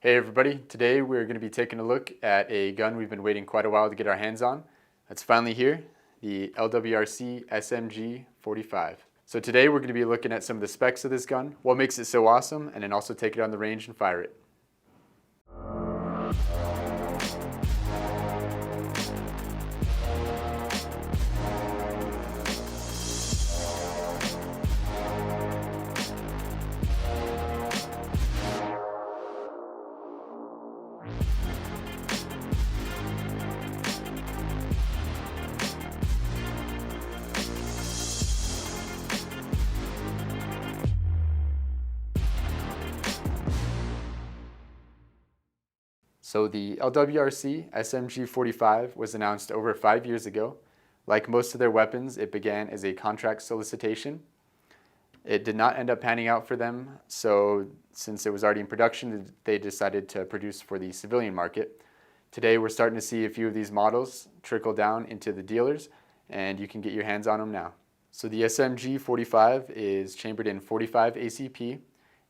Hey everybody, today we're going to be taking a look at a gun we've been waiting quite a while to get our hands on. It's finally here, the LWRC SMG-45. So today we're going to be looking at some of the specs of this gun, what makes it so awesome, and then also take it on the range and fire it. So the LWRC SMG-45 was announced over 5 years ago. Like most of their weapons, it began as a contract solicitation. It did not end up panning out for them, so since it was already in production, they decided to produce for the civilian market. Today we're starting to see a few of these models trickle down into the dealers, and you can get your hands on them now. So the SMG-45 is chambered in 45 ACP.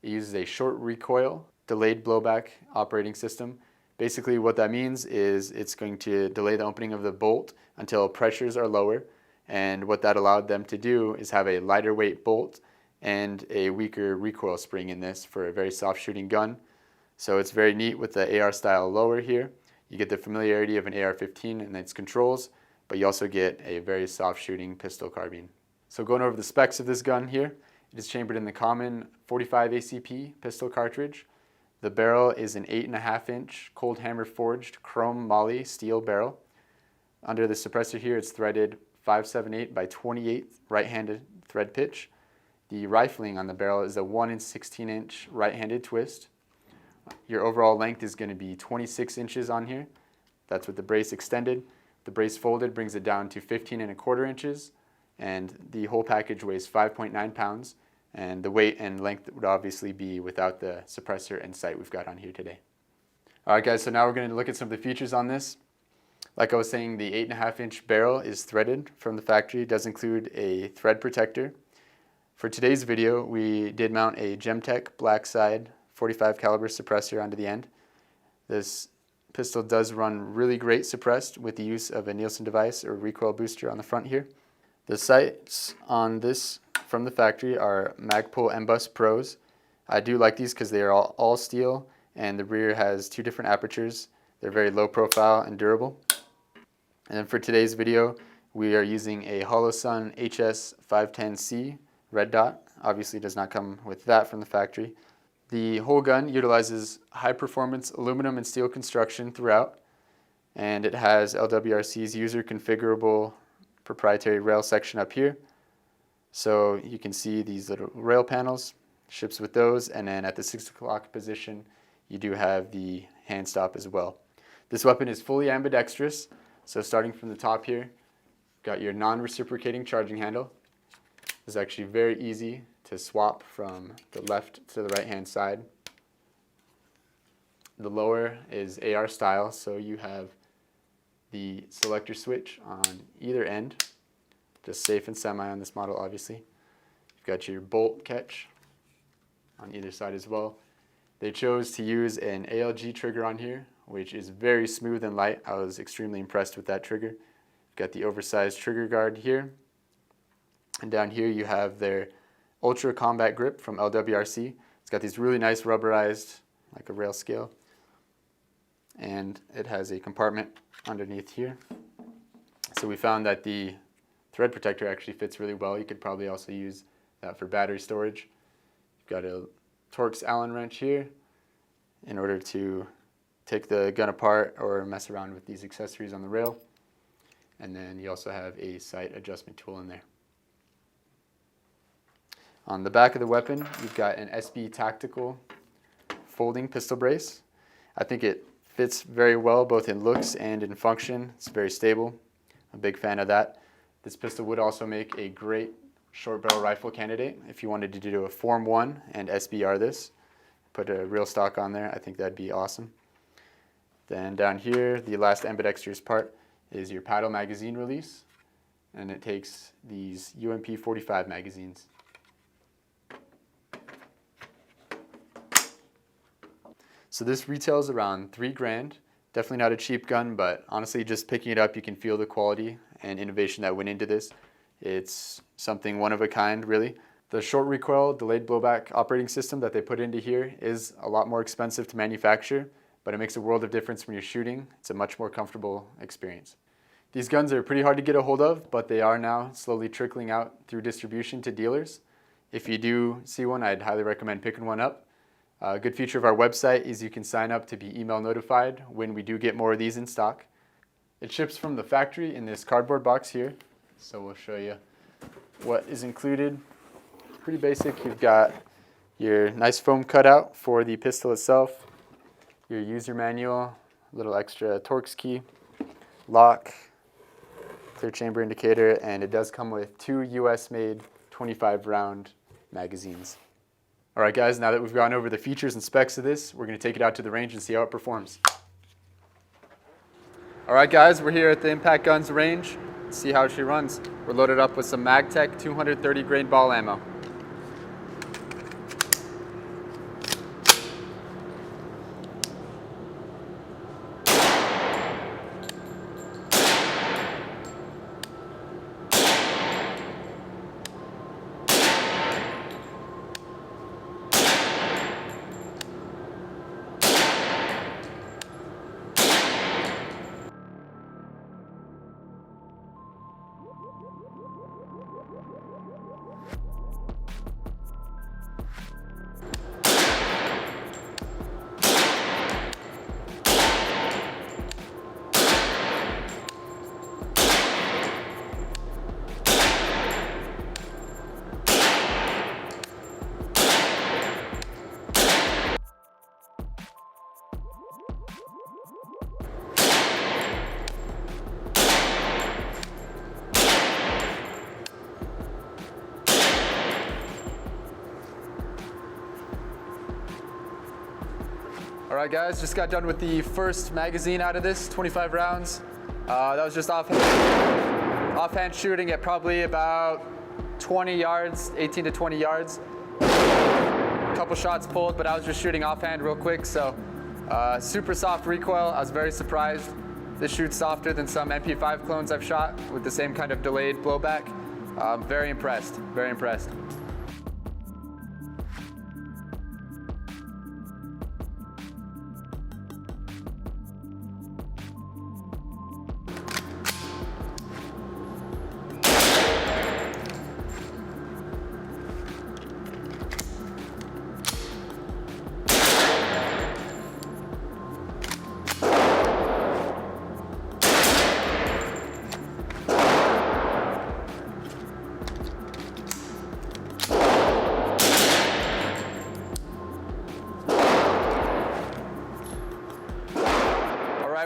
It uses a short recoil, delayed blowback operating system. Basically what that means is it's going to delay the opening of the bolt until pressures are lower, and what that allowed them to do is have a lighter weight bolt and a weaker recoil spring in this for a very soft shooting gun. So it's very neat with the AR style lower here. You get the familiarity of an AR-15 and its controls, but you also get a very soft shooting pistol carbine. So going over the specs of this gun here, it is chambered in the common 45 ACP pistol cartridge. The barrel is an 8.5 inch cold hammer forged chrome moly steel barrel. Under the suppressor here, it's threaded 5/7/8 by 28 right-handed thread pitch. The rifling on the barrel is a 1 16 inch right-handed twist. Your overall length is going to be 26 inches on here. That's with the brace extended. The brace folded brings it down to 15.25 inches, and the whole package weighs 5.9 pounds. And the weight and length would obviously be without the suppressor and sight we've got on here today. All right guys, so now we're going to look at some of the features on this. Like I was saying, the 8.5 inch barrel is threaded from the factory. It does include a thread protector. For today's video, we did mount a Gemtech black side 45 caliber suppressor onto the end. This pistol does run really great suppressed with the use of a Nielsen device or recoil booster on the front here. The sights on this from the factory are Magpul M-Bus Pros. I do like these because they are all steel, and the rear has 2 different apertures. They're very low profile and durable. And then for today's video, we are using a Holosun HS510C red dot. Obviously does not come with that from the factory. The whole gun utilizes high performance aluminum and steel construction throughout, and it has LWRC's user configurable proprietary rail section up here. So you can see these little rail panels, ships with those, and then at the 6 o'clock position you do have the hand stop as well. This weapon is fully ambidextrous, so starting from the top here, got your non-reciprocating charging handle. It's actually very easy to swap from the left to the right hand side. The lower is AR style, so you have the selector switch on either end. Just safe and semi on this model, obviously. You've got your bolt catch on either side as well. They chose to use an ALG trigger on here, which is very smooth and light. I was extremely impressed with that trigger. You've got the oversized trigger guard here. And down here you have their Ultra Combat Grip from LWRC. It's got these really nice rubberized, like a rail scale. And it has a compartment underneath here. So we found that the thread protector actually fits really well. You could probably also use that for battery storage. You've got a Torx Allen wrench here in order to take the gun apart or mess around with these accessories on the rail. And then you also have a sight adjustment tool in there. On the back of the weapon, you've got an SB Tactical folding pistol brace. I think it fits very well both in looks and in function. It's very stable. I'm a big fan of that. This pistol would also make a great short barrel rifle candidate if you wanted to do a Form 1 and SBR this. Put a real stock on there. I think that'd be awesome. Then down here, the last ambidextrous part is your paddle magazine release, and it takes these UMP 45 magazines. So this retails around $3,000. Definitely not a cheap gun, but honestly, just picking it up, you can feel the quality and innovation that went into this. It's something one of a kind, really. The short recoil delayed blowback operating system that they put into here is a lot more expensive to manufacture, but it makes a world of difference when you're shooting. It's a much more comfortable experience. These guns are pretty hard to get a hold of, but they are now slowly trickling out through distribution to dealers. If you do see one, I'd highly recommend picking one up. A good feature of our website is you can sign up to be email notified when we do get more of these in stock. It ships from the factory in this cardboard box here, so we'll show you what is included. Pretty basic. You've got your nice foam cutout for the pistol itself, your user manual, a little extra Torx key, lock, clear chamber indicator, and it does come with 2 US-made 25-round magazines. All right, guys, now that we've gone over the features and specs of this, we're going to take it out to the range and see how it performs. All right, guys, we're here at the Impact Guns range. Let's see how she runs. We're loaded up with some MagTech 230 grain ball ammo. All right, guys, just got done with the first magazine out of this, 25 rounds. That was just offhand shooting at probably about 20 yards, 18 to 20 yards. A couple shots pulled, but I was just shooting offhand real quick, so super soft recoil. I was very surprised. This shoots softer than some MP5 clones I've shot with the same kind of delayed blowback. Very impressed, very impressed.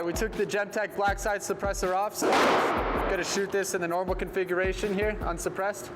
We took the Gemtech black side suppressor off, so I'm going to shoot this in the normal configuration here, unsuppressed.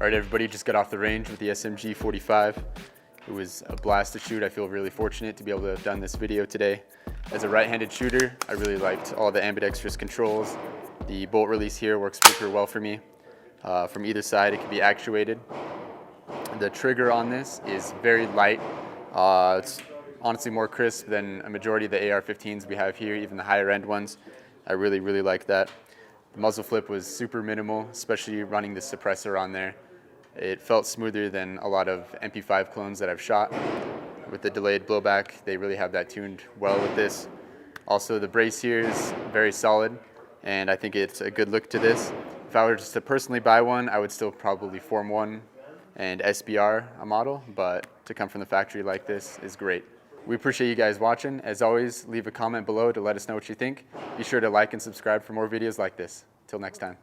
All right, everybody, just got off the range with the SMG-45. It was a blast to shoot. I feel really fortunate to be able to have done this video today. As a right-handed shooter, I really liked all the ambidextrous controls. The bolt release here works super well for me. From either side, it can be actuated. The trigger on this is very light. It's honestly more crisp than a majority of the AR-15s we have here, even the higher end ones. I really, really like that. The muzzle flip was super minimal, especially running the suppressor on there. It felt smoother than a lot of MP5 clones that I've shot. With the delayed blowback, they really have that tuned well with this. Also, the brace here is very solid, and I think it's a good look to this. If I were just to personally buy one, I would still probably Form 1 and SBR a model, but to come from the factory like this is great. We appreciate you guys watching. As always, leave a comment below to let us know what you think. Be sure to like and subscribe for more videos like this. Till next time.